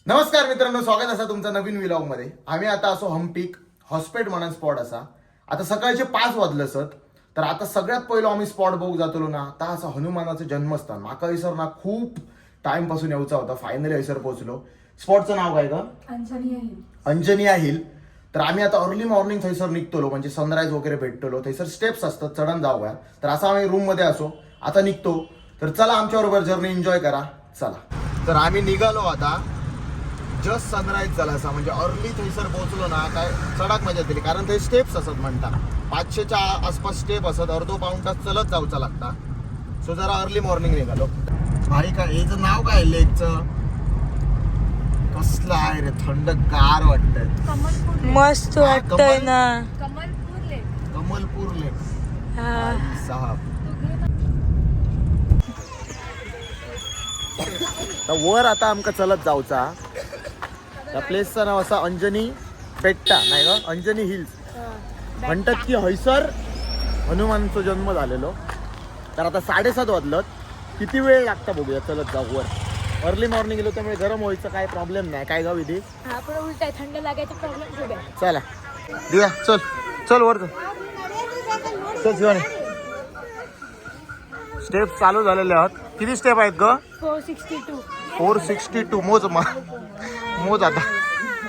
नमस्कार मित्रांनो, स्वागत असा तुमचा नवीन व्लॉग मध्ये. आम्ही आता असो हम्पीक हॉस्पिट म्हणून स्पॉट असा. आता सकाळचे 5 वाजले सत. तर आता सगळ्यात पहिलो आम्ही स्पॉट बघू जातलो ना, आता असं हनुमानाचं जन्मस्थान. माका हैसर ना खूप टाइम पासून यायचा होता. फायनली हैसर पोहोचलो. स्पॉटचं नाव काय का? अंजनिया हिल. तर आम्ही आता अर्ली मॉर्निंग थैसर निघतलो, म्हणजे सनराईज वगैरे भेटतलो. थैसर स्टेप्स असतात, चढण जाऊया. तर असं आम्ही रूम मध्ये असो आता निघतो. तर चला आमच्या बरोबर जर्नी एन्जॉय करा. चला तर आम्ही निघालो आता. जस्ट सनराईज झाला असा, म्हणजे अर्ली थैसर पोहोचलो ना काय चढाक मजा दिली. कारण ते स्टेप्स असत म्हणता 500च्या आसपास स्टेप असत. अर्धो पाऊण तास चलत जाऊचा लागता. सो जरा अर्ली मॉर्निंग निघालो. भाई काय याचं नाव काय लेकचं? कसलं आहे रे, थंड गार वाटतंय, मस्त वाटतंय ना. कमलपूर लेक साहब. वर आता आमका चलत जाऊचा. त्या प्लेसचं नाव असा अंजनी बेट्टा नाही का, अंजनी हिल्स म्हणतात की हैसर हनुमानचा जन्म झालेलो. तर आता 7:30 वाजलं. किती वेळ लागता बघूया चलत जाऊ वर. अर्ली मॉर्निंग गेलो त्यामुळे गरम व्हायचं काय प्रॉब्लेम नाही. काय गाव इथे आपण उलट आहे, थंड लागायचा प्रॉब्लेम. चला दिया चल चल वर चल शिवानी. स्टेप चालू झालेले आहात. किती स्टेप आहेत ग? 462. मोज आता.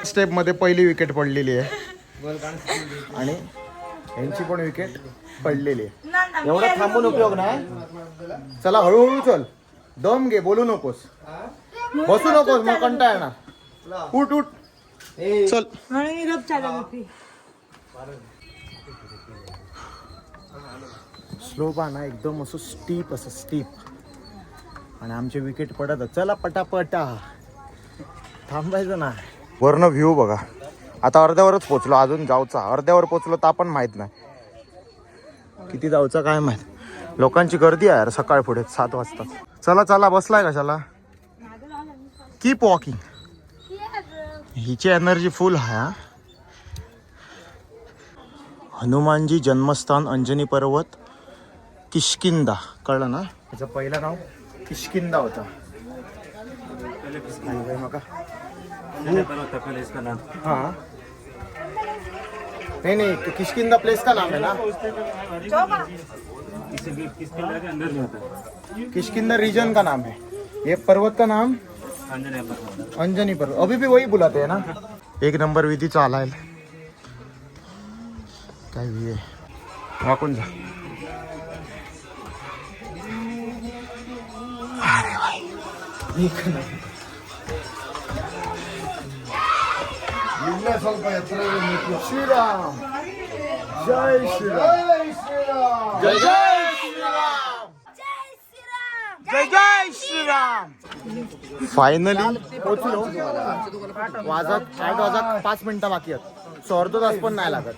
स्टेप मध्ये पहिली विकेट पडलेली आहे आणि यांची पण विकेट पडलेली आहे. एवढा थांबून उपयोग नाही. चला हळूहळू चल, दम घे, बोलू नकोस, बसू नकोस, मग कंटाळा येणार. उठ उठ चल. स्लो ना एकदम असं स्टीप, असं स्टीप. आणि आमचे विकेट पडत. चला पटापटा, थांबायचं ना. वरनं व्ह्यू बघा. आता अर्ध्यावरच पोचलो, अजून जाऊचा अर्ध्यावर पोचलो तर आपण माहित नाही किती जाऊचा काय माहित. लोकांची गर्दी आहे यार सकाळ पुढे 7 वाजता. चला चला, बसलाय कशाला? Keep walking. हिची एनर्जी फुल आहे. हनुमानजी जन्मस्थान अंजनी पर्वत किष्किंदा. कळलं ना? त्याचं पहिलं नाव किष्किंदा होता. हाँ नहीं किष्किंदा प्लेस का नाम है ना. किष्किंदा रीजन का नाम है. ये पर्वत का नाम अंजनी पर्वत. अभी भी वही बुलाते हैं ना. 1 नंबर विधी चालायला काय भी आहे. वाकून जा. अरे भाई एक नंबर. श्रीराम जय श्रीराम जय जय श्रीराम जय जय श्रीराम. फायनली पोचलो. 8 मिनिटं बाकी आहेत. सो अर्धा तास पण नाही लागत.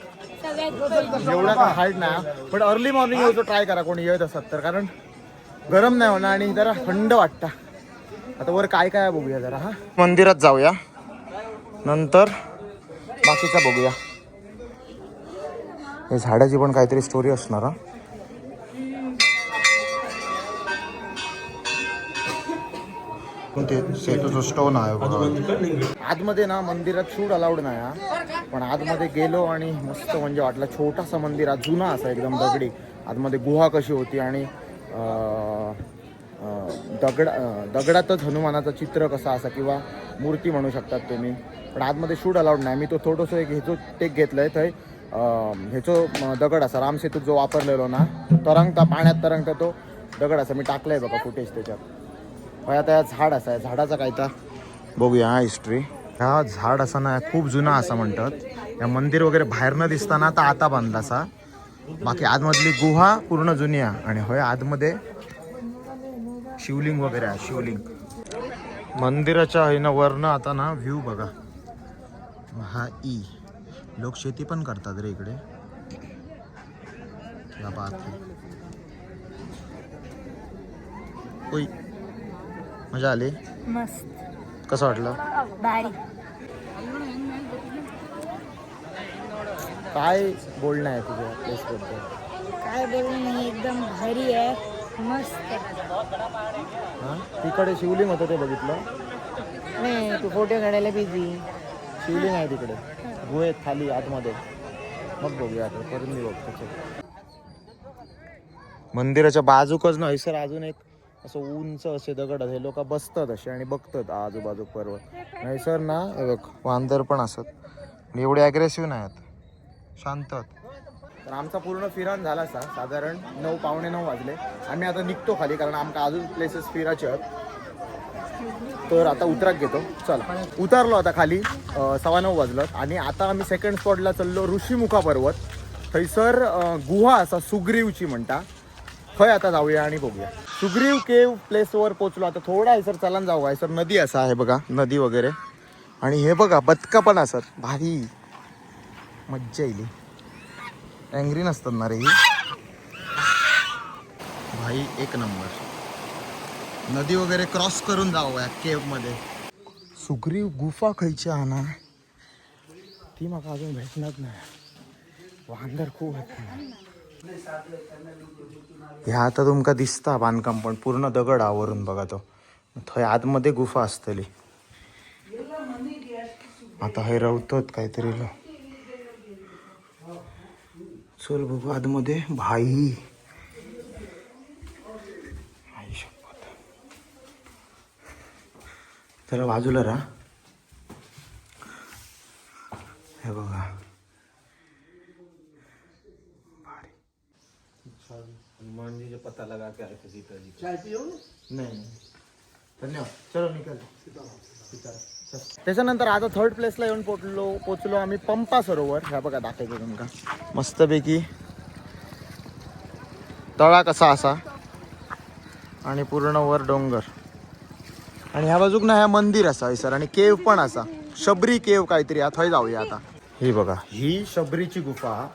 एवढा काय हार्ड नाही. पण अर्ली मॉर्निंग यायचं ट्राय करा कोणी येत असत तर, कारण गरम नाही होणार आणि जरा थंड वाटतं. आता वर काय काय बघूया जरा. हा मंदिरात जाऊया, नंतर बाकीचा बघूया. हे झाडाची पण काहीतरी स्टोरी असणार. हा सेतूचं स्टोन आहे बघा. आतमध्ये ना मंदिरात शूट अलाउड नाही हा. पण आतमध्ये गेलो आणि मस्त म्हणजे वाटलं. छोटासा मंदिर, जुना असा एकदम दगडी. आतमध्ये गुहा कशी होती आणि दगडातच हनुमानाचं चित्र कसं असा किंवा मूर्ती म्हणू शकतात तुम्ही. पण आतमध्ये शूट अलाउड नाही. मी तो थोडंसं एक ह्याचो टेक घेतलंय. थंय ह्याचो दगड असा रामसेतू जो वापरलेलो ना, तरंगता पाण्यात तरंगता तो दगड असा मी टाकलाय बघा फुटेज त्याच्यात. आता या झाड असा आहे. झाडाचा काय तर बघूया हा हिस्ट्री. हा झाड असा ना खूप जुना असा म्हणतात. या मंदिर वगैरे बाहेर न दिसताना तर आता बांधला असा. बाकी आतमधली गुहा पूर्ण जुनी आहे. आणि होय आतमध्ये शिवलिंग वगैरे आहे. शिवलिंग मंदिराच्या आहे ना. वरनं आता ना व्ह्यू बघा. हा लोक शेती पण करतात रे इकडे. क्या बात है. ओय मजा आली. मस्त. कसं वाटलं? भारी. काय बोलणं आहे तुझ्या प्लेसबद्दल? काय बोलणं नाही, एकदम भारी आहे. मस्त. हां तिकडे शिवलिंग होतं ते बघितलं. नाही तू फोटो काढायला बिझी. शिवलिंग आहे तिकडे गुहेत खाली आतमध्ये. मग बघूया आता परत मी बघतो. मंदिराच्या बाजूकच नाही सर अजून एक असं उंच असे दगड हे लोक बसतात असे आणि बघतात आजूबाजू पर्वत. नाही सर ना हे बघ वांदर पण असत आणि एवढे अग्रेसिव्ह नाही आहेत, शांत आहेत. तर आमचा पूर्ण फिरण झाला असा साधारण 9 पावणे 9 वाजले. आम्ही आता निघतो खाली कारण आमका अजून प्लेसेस फिरायचे आहेत. तर आता उतराक घेतो. चला उतरलो आता खाली 9:15 वाजलं आणि आता आम्ही सेकंड स्पॉटला चाललो ऋषीमुखा पर्वत. थंयसर गुहा असा सुग्रीवची म्हणता. थंय आता जाऊया आणि बघूया. सुग्रीव केव प्लेसवर पोहोचलो. आता थोडा सर चलन जाऊ आहे सर. नदी असा आहे बघा, नदी वगैरे. आणि हे बघा बदका पण असत, भारी मज्जा येईल. अँग्री नसतात ना रे ही भाई, एक नंबर. नदी वगैरे क्रॉस करून जाऊया केव मध्ये. सुग्रीव गुफा खयची आहे ना ती माका अजून भेटणार नाही. वांदर खूप आहेत. ह्या आता तुमका दिसता बांधकाम पण पूर्ण दगड आवरून बघा तो. थंय आतमध्ये गुफा असतली. आता हे रवतात काहीतरी. चल बघू आतमध्ये. भाई शपथ. त्याला बाजूला राहा. हे बघा हनुमान जी पता लगा के आए थे सीता जी. चाय पियो? नहीं धन्यवाद. चलो निकल. त्याच्यानंतर आता थर्ड प्लेसला येऊन पोचलो आम्ही पंपा सरोवर. ह्या बघा दाखवतो तुमका मस्तपैकी. तळा कसा असा आणि पूर्ण वर डोंगर. आणि ह्या बाजूक ना ह्या मंदिर असा सर आणि केव पण असा. शबरी केव काहीतरी. थंय जाऊया आता. ही बघा ही शबरीची गुफा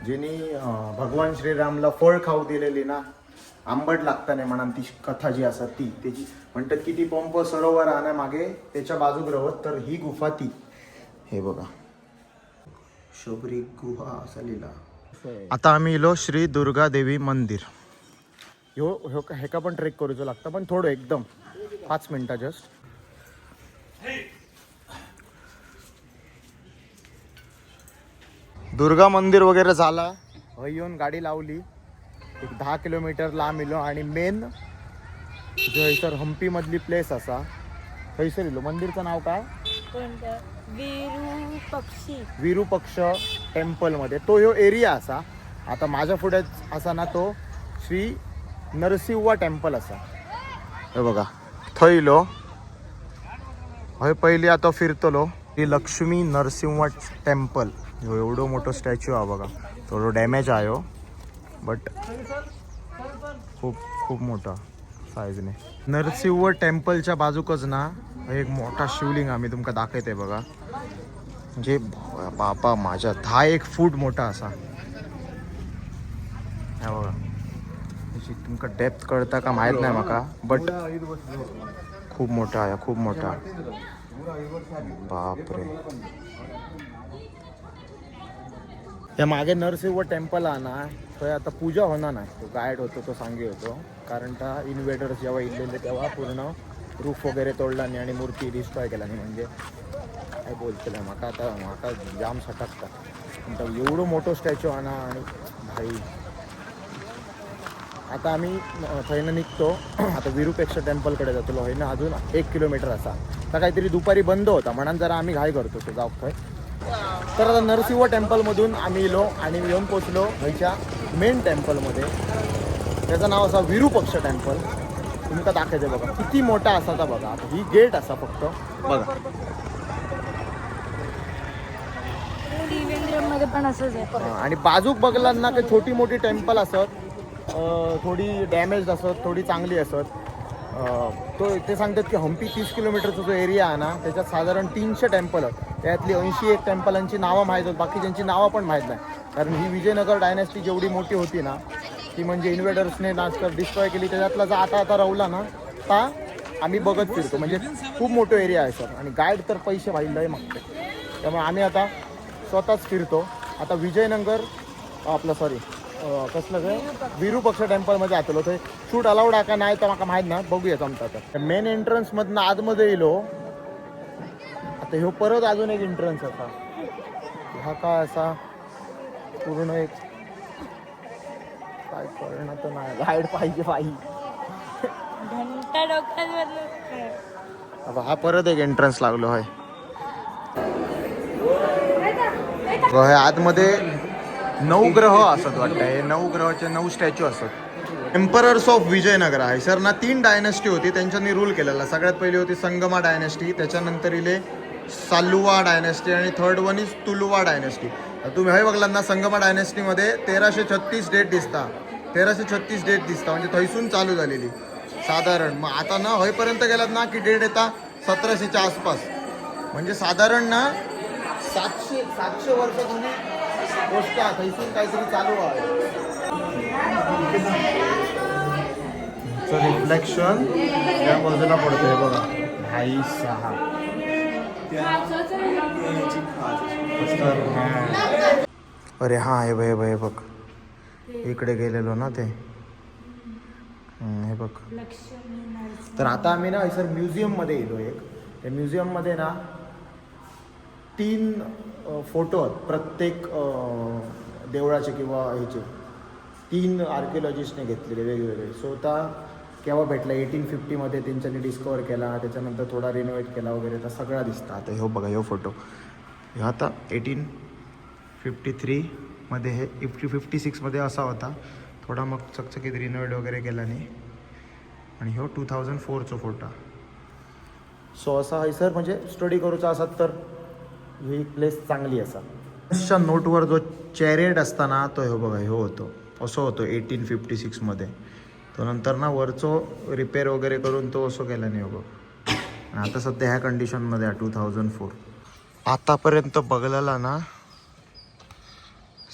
जिने भगवान श्रीरामला फळ खाऊ दिलेली ना, आंबट लागता नाही म्हणून ती कथा जी असतात ती त्याची म्हणतात की ती पंप सरोवर आणा मागे त्याच्या बाजूक रवत. तर ही गुफा ती. हे बघा शबरी गुहा असा लिहिला. आता आम्ही इलो श्री दुर्गा देवी मंदिर. हेका पण ट्रेक करूचो लागतं पण थोडं एकदम 5 मिनिटं जस्ट. दुर्गा मंदिर वगैरे झाला. येऊन गाडी लावली. एक 10 किलोमीटर लांब इलो आणि मेन जयसर हम्पी मधली प्लेस असा थंयसर इलो. मंदिरचं नाव काय? विरूपक्ष टेम्पल मध्ये. तो ह्यो एरिया असा. आता माझ्या पुढे असा ना तो श्री नरसिंह टेम्पल असा. हे बघा थंय इलो. हय पहिली आता फिरतलो. ही लक्ष्मी नरसिंह टेम्पल. एवढं मोठं स्टॅच्यू आहे बघा. थोडं डॅमेज आहे हो बट खूप खूप मोठा साईजने. नरसिंह टेम्पलच्या बाजूकच ना एक मोठा शिवलिंग आम्ही तुमका दाखवते बघा. म्हणजे बापा माझ्या 10-1 फूट मोठा असा. हा बघा त्याची तुमका डेप्थ कळता का माहीत नाही माका बट खूप मोठा आहे, खूप मोठा. बापरे. या मागे नरसिंह टेम्पल आहे ना थंय आता पूजा होणार नाही. तो गाईड होतो तो सांगे होतो कारण त्या इन्व्हेडर्स जेव्हा इलेले तेव्हा पूर्ण रूफ वगैरे तोडला नाही आणि मूर्ती डिस्ट्रॉय केला नाही. म्हणजे काय बोलतलं माका जाम सटकता. एवढं मोठं स्टॅच्यू आणा आणि भाई. आता आम्ही थंयनं निघतो. आता विरूपेक्ष टेम्पलकडे जातो. हे ना अजून 1 किलोमीटर असा. तर काहीतरी दुपारी बंद होता म्हणून जरा आम्ही घाई करतो तो जाऊ थंय. तर आता नरसिंह टेम्पलमधून आम्ही इलो आणि येऊन पोचलो ह्याच्या मेन टेम्पलमध्ये. त्याचं नाव असं विरूपक्ष टेम्पल. तुमका दाखवते बघा किती मोठा असाचा बघा. आता ही गेट असा फक्त बघा. मध्ये पण असंच आहे. आणि बाजूक बघलात ना की छोटी मोठी टेम्पल असत. थोडी डॅमेज असत, थोडी चांगली असत. तो ते सांगतात की हम्पी 30 किलोमीटरचा जो एरिया आहे ना त्याच्यात साधारण 300 टेम्पल आहेत. त्यातली 81 टेम्पलांची नावं माहीत आहेत. बाकीच्यांची नावं पण माहीत नाही. कारण ही विजयनगर डायनॅस्टी जेवढी मोठी होती ना ती म्हणजे इन्व्हेडर्सने नास्तर डिस्ट्रॉय केली. त्याच्यातला जर आता राहिला ना आता आम्ही बघत फिरतो. म्हणजे खूप मोठं एरिया आहे सर. आणि गाईड तर पैसे वाढले मागते. त्यामुळे आम्ही आता स्वतःच फिरतो. आता विजयनगर आपलं सॉरी कसलं काय विरूपक्ष टेम्पलमध्ये आतलो. ते शूट अलाउड आहे का नाही तर मला माहीत नाही. बघूया आमचं आता मेन एंट्रन्समधनं आतमध्ये येलो आता ह्यो परत अजून एक एंट्रन्स असा, हा काय असा पूर्ण एक काय कळणार तर नाही, गाईड पाहिजे बाई. घंटा डोक्यात आता हा परत एक एंट्रन्स लागलो आहे. आतमध्ये 9 ग्रह असत वाटतं, हे 9 ग्रहाचे 9 स्टॅच्यू असत. एम्परर्स ऑफ विजयनगर आहे सर ना. 3 डायनेस्टी होती, त्यांच्यानी रूल केलेला. सगळ्यात पहिली होती संगमा डायनेस्टी, त्याच्यानंतर इले सालुवा डायनेस्टी आणि third one is Tuluva dynasty. तुम्ही हे बघलात ना, संगमा डायनेस्टीमध्ये 1336 डेट दिसता, 1336 डेट दिसता, म्हणजे थैसून चालू झालेली साधारण. मग आता ना होईपर्यंत गेलात ना की डेट येता 1700च्या आसपास, म्हणजे साधारण ना 700 वर्ष तुम्ही गोष्ट थैसून काहीतरी चालू आहे. रिफ्लेक्शन या बाजूला पडतोय बघा. 6.5 अरे हा हे बघ बघ इकडे गेलेलो ना ते. हे बघ. तर आता आम्ही ना सर म्युझियममध्ये गेलो. एक त्या म्युझियममध्ये ना 3 फोटो आहेत प्रत्येक देवळाचे किंवा ह्याचे. 3 आर्किओलॉजिस्टने घेतलेले वेगवेगळे. सो आता केव्हा भेटला 1850मध्ये त्यांच्यानी डिस्कवर केला, त्याच्यानंतर थोडा रिनोव्हेट केला वगैरे, तर सगळा दिसता. आता ह्यो बघा ह्यो फोटो, ह्यो आता 1853मध्ये, हे 1856मध्ये असा होता थोडा, मग चकचकीत रिनोव्हेट वगैरे केला नाही. आणि ह्यो 2004चो फोटो. सो असा आहे सर, म्हणजे स्टडी करूचा असत तर ही प्लेस चांगली असा. च्या नोटवर जो चॅरियट असताना तो ह्यो बघा ह्यो होतो, असं होतो 1856मध्ये. तो नंतर ना वरचो रिपेअर वगैरे करून तो असं केला नाही बघ. आता सध्या ह्या कंडिशनमध्ये आहे 2004. आतापर्यंत बघलेला ना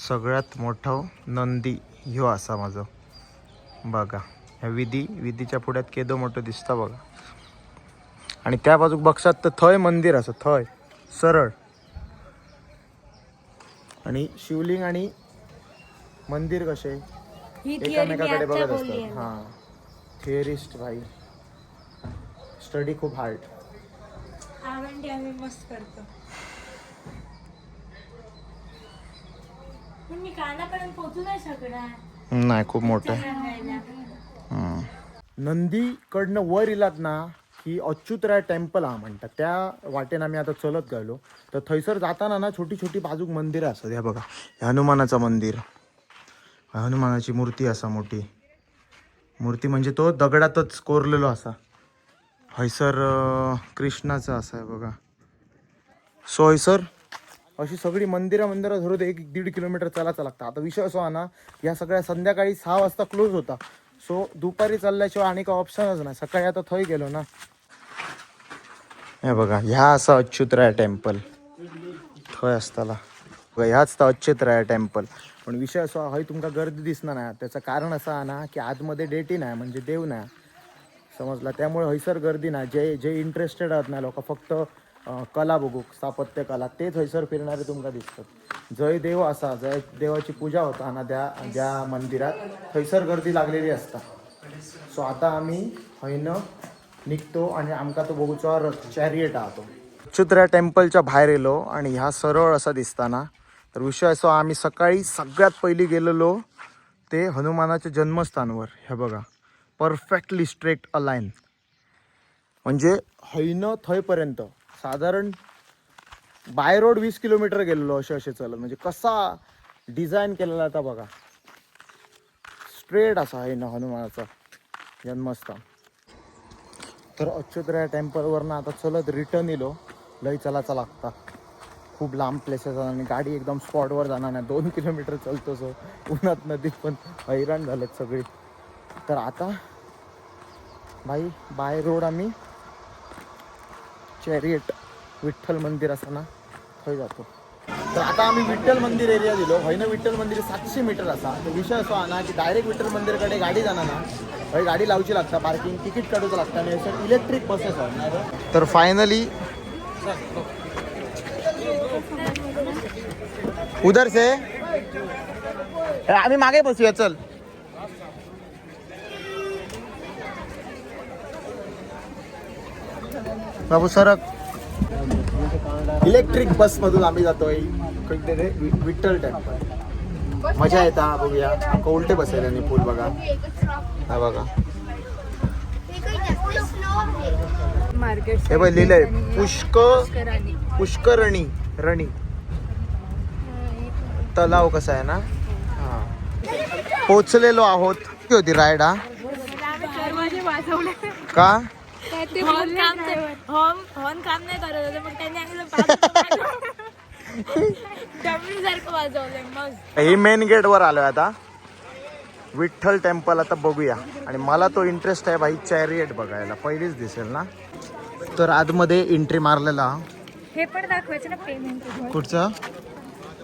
सगळ्यात मोठा नंदी ह्यो असा माझं बघा. ह्या विधीच्या पुढ्यात केदो मोठं दिसतं बघा. आणि त्या बाजूक बघशात तर थंय मंदिर असं थंय सरळ, आणि शिवलिंग आणि मंदिर कसे एकामेकाकडे बघत असतात. हां, थिअरिस्ट भाई, स्टडी खूप हार्ड. आम्ही मस्त करतो. पण मी कानापर्यंत पोहोचू नाही शकणार. नाही, खूप मोठं आहे. नंदीकडनं वर इलात ना की अच्युतराय टेम्पल हा म्हणतात. त्या वाटेनं आम्ही आता चलत गेलो तर थैसर जाताना ना छोटी छोटी बाजूक मंदिरं असतात. ह्या बघा, हनुमानाचं मंदिर, हनुमानाची मूर्ती असा मोठी मूर्ती, म्हणजे तो दगडातच कोरलेलो असा. हैसर कृष्णाचं असं आहे बघा. सो हैसर अशी सगळी मंदिरं धरून 1-1.5 किलोमीटर चालायचं लागतं. आता विषय असा आहे ना, या सगळ्या संध्याकाळी 6 वाजता क्लोज होता. सो दुपारी चालल्याशिवाय आणि काही ऑप्शनच नाही. सकाळी आता थंय गेलो ना. हे बघा, ह्या असा अच्युतराय टेम्पल थंय असताला बघा, ह्याच तर अच्युतराय टेम्पल. पण विषय असा हय तुमका गर्दी दिसणार नाही. त्याचं कारण असं आहे ना की आतमध्ये डेटी नाही, म्हणजे देव नाही समजला. त्यामुळे हयसर गर्दी नाही. जे इंटरेस्टेड आहात ना लोक, फक्त कला बघू, स्थापत्य कला, तेच हयसर फिरणारे तुमका दिसतात. जय देव असा, जय देवाची पूजा होता ना ज्या मंदिरात, थंयसर गर्दी लागलेली असता. सो आता आम्ही हयनं निघतो आणि आमका तो बघूचा चॅरियट आहात. अच्युतराय टेम्पलच्या बाहेर येलो आणि ह्या सरळ असा दिसताना. तर विषय असो, आम्ही सकाळी सगळ्यात पहिली गेलेलो ते हनुमानाच्या जन्मस्थानवर. हे बघा, परफेक्टली स्ट्रेट अलाइन, म्हणजे हयनं थंयपर्यंत साधारण बाय रोड 20 किलोमीटर गेलेलो असे चालत. म्हणजे कसा डिझाईन केलेला आता बघा, स्ट्रेट असा आहे ना हनुमानाचा जन्मस्थान. तर अच्युतराय टेम्पलवरनं आता चलत रिटर्न येलो. लय चलाचा लागता, खूप लांब प्लेसेस आणि गाडी एकदम स्पॉटवर जाणार नाही. 2 किलोमीटर चलतो. सो उन्हात नदीत पण हैराण झालेत सगळी. तर आता भाई बाय रोड आम्ही चॅरियट विठ्ठल मंदिर असं ना थंय जातो. तर आता आम्ही विठ्ठल मंदिर एरिया दिलो. हयनं विठ्ठल मंदिर 700 मीटर असा. तर विषय असो हा ना की डायरेक्ट विठ्ठल मंदिरकडे गाडी जाणार ना, हय गाडी लावची लागता, पार्किंग तिकीट काढूचं लागतं. आणि असं इलेक्ट्रिक बसेस आहे. तर फायनली उधर से आम्ही मागे बसूया. चल बाबू सरक. इलेक्ट्रिक बस मधून आम्ही जातोय कुठे विठ्ठल टेम्पल. मजा येता बघूया. उलटे बसेल आणि पूल बघा हा बघा. मार्केट हे बघ लिहिलंय पुष्करणी रणी तलाव कसा आहे ना. हा पोचलेलो आहोत. किती होती राईड हा का. हॉर्न काम नाही करत होतं मग त्यांनी सारखं वाजवलंय मग. ही मेन गेट वर आलोय आता विठ्ठल टेम्पल. आता बघूया. आणि मला तो इंटरेस्ट आहे भाई चॅरिएट बघायला. पहिलीच दिसेल ना. तर आतमध्ये एंट्री मारलेला. हे पण दाखवायचं ना पेमेंट. कुठचं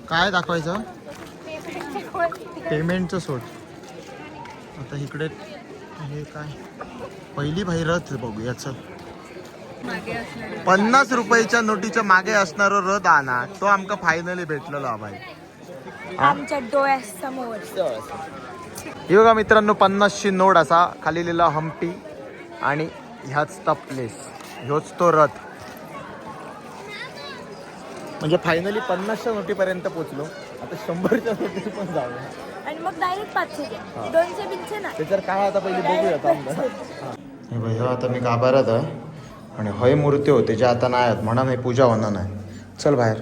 काय दाखवायचं. पेमेंटचं सोड. आता इकडे हे काय पहिली भाई रथ बघूया. चल मागे असणार 50 रुपयाच्या नोटीच्या मागे असणारा रथ आणा. तो आमका फायनली भेटलेला भाई आमच्या डोळ्यासमोर. हे बघा मित्रांनो 50ची नोट असा खाली लिहिला हम्पी आणि ह्याच ता प्लेस ह्योच तो रथ. म्हणजे फायनली 50च्या नोटीपर्यंत पोहोचलो. आता 100च्या नोटी पण जाऊ. आणि मग डायरेक्ट 500 200 बिनचे ना. ते तर काय आता पहिले बघूया. हे भाई आता मी गाभारात आहे आणि हय मूर्ती होते जे आता नाही आहेत म्हणा. नाही पूजा होणार नाही. चल बाहेर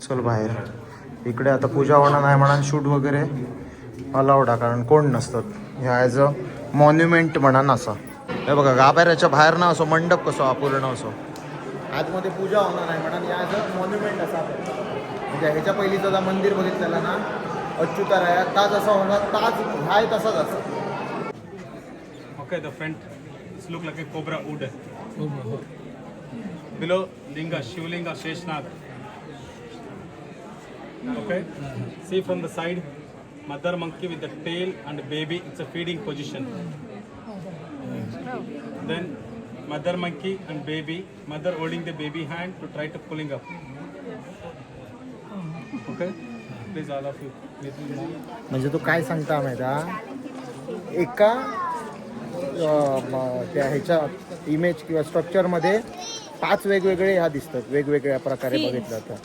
चल बाहेर. इकडे आता पूजा होणार नाही म्हणा. शूट वगैरे अलाउड आहे कारण कोण नसतात. ह्या ॲज अ मॉन्युमेंट म्हणा असं. हे बघा गाभाऱ्याच्या बाहेर ना असो मंडप कसो अपूर्ण असो आतमध्ये पूजा होणार नाही म्हणा. ॲज अ मॉन्युमेंट असा. म्हणजे ह्याच्या पहिलीचं मंदिर बघितलेलं ना अच्युताराया ताज असा होणार. ताज हाय तसाच असा. Okay, the front look like a cobra wood. Below linga, Shivlinga, Sheshnag. Okay. See from the side, mother monkey with the tail and baby. It's a feeding position. Then mother monkey and baby. Mother holding the baby hand to try to pulling up. Okay. Please all of you. Little more. म्हणजे तो काय सांगता माहिती एका त्या ह्याच्या image किंवा स्ट्रक्चरमध्ये 5 वेगवेगळे ह्या दिसतात. वेगवेगळ्या प्रकारे बघितलं तर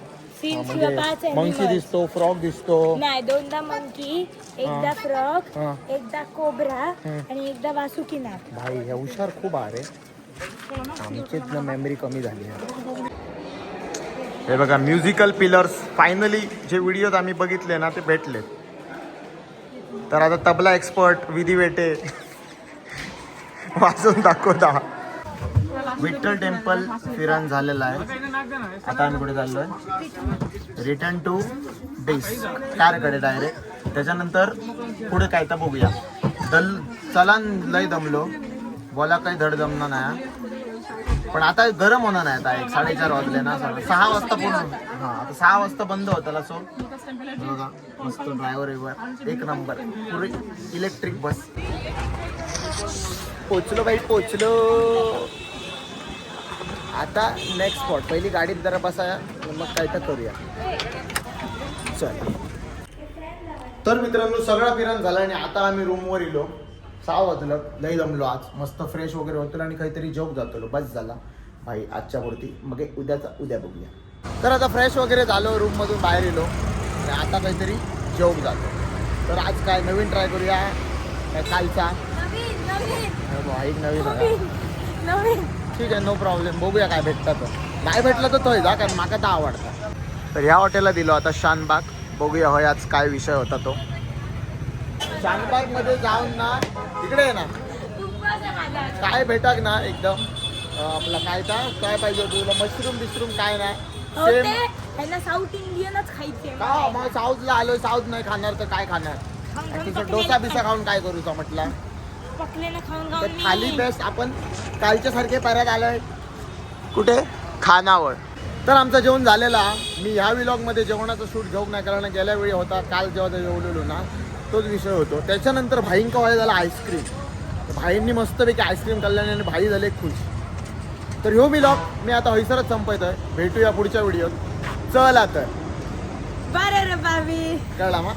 Seals म्हणजे किंवा 5 मंकी animals. दिसतो फ्रॉग दिसतो. नाही 2दा मंकी, एकदा फ्रॉग, हा. एकदा कोब्रा आणि एकदा वासुकी नाग. भाई ह्या हुशार खूप आहे रे. आमचीच ना मेमरी कमी झाली आहे. हे बघा म्युझिकल पिलर्स फायनली जे व्हिडिओत आम्ही बघितले ना ते भेटले. तर आता तबला एक्सपर्ट विधी वेटे वाजून दाखवता. विठ्ठल टेम्पल फिरण झालेलं आहे. आता आम्ही कुठे चाललोय रिटर्न टू बेस कारकडे डायरेक्ट. त्याच्यानंतर पुढे काय तर बघूया. चला लय दमलो बोला काही धड जमणार नाही. पण आता गरम होणार नाही. आता 4:30 वाजले ना. 6 वाजता पूर्ण. हा आता 6 वाजता बंद होताला. सो बघा मस्त ड्रायव्हर एक नंबर पुरी इलेक्ट्रिक बस. पोचलो बाई पोचलो. आता नेक्स्ट स्पॉट. पहिली गाडीत जरा बसाया मग काय तर करूया. चल तर मित्रांनो सगळा फिरण झाला आणि आता आम्ही रूमवर येलो. 6 वाजलं. लई जमलो आज. मस्त फ्रेश वगैरे होतो आणि काहीतरी जॉब जातो. बस झाला भाई आजच्या पुरती. मग उद्या बघूया. तर आता फ्रेश वगैरे झालो. रूममधून बाहेर येलो आणि आता काहीतरी जॉब जातो. तर आज काय नवीन ट्राय करूया. काय कालचा एक नवीन ठीक आहे नो प्रॉब्लेम. बघूया काय भेटतं. नाही भेटलं तर तोय जा कारण माका तर आवडतं. तर ह्या हॉटेलला दिलो आता शानबाग. बघूया होय आज काय विषय होता तो. शानबाग मध्ये जाऊन ना तिकडे आहे ना काय भेटाक ना एकदम आपला काय पाहिजे तुला मशरूम काय ना सेम. त्यांना साऊथ इंडियनच खायचे. का मग साऊथला आलोय. साऊथ नाही खाणार तर काय खाणार. तुझं डोसा बिसा खाऊन काय करूचा म्हटलं. पकलेलं खाऊन तर खाऊन खाली बेस्ट. आपण कालच्या सारखे परत आलोय कुठे खानावळ. तर आमचं जेवण झालेला. मी ह्या व्लॉगमध्ये जेवणाचा शूट घेऊन नाही कारण गेल्या वेळी होता. काल जेव्हा जेवलेलो ना तोच विषय होतो. त्याच्यानंतर भाईंका व्हायला झाला आईस्क्रीम. भाईंनी मस्तपैकी आईस्क्रीम खाल्ल्याने आणि भाई झाले खुश. तर ह्यो व्लॉग मी आता हैसरच संपवतोय. भेटूया पुढच्या व्हिडिओत. चला तर बरं रे बाबी कळला मग.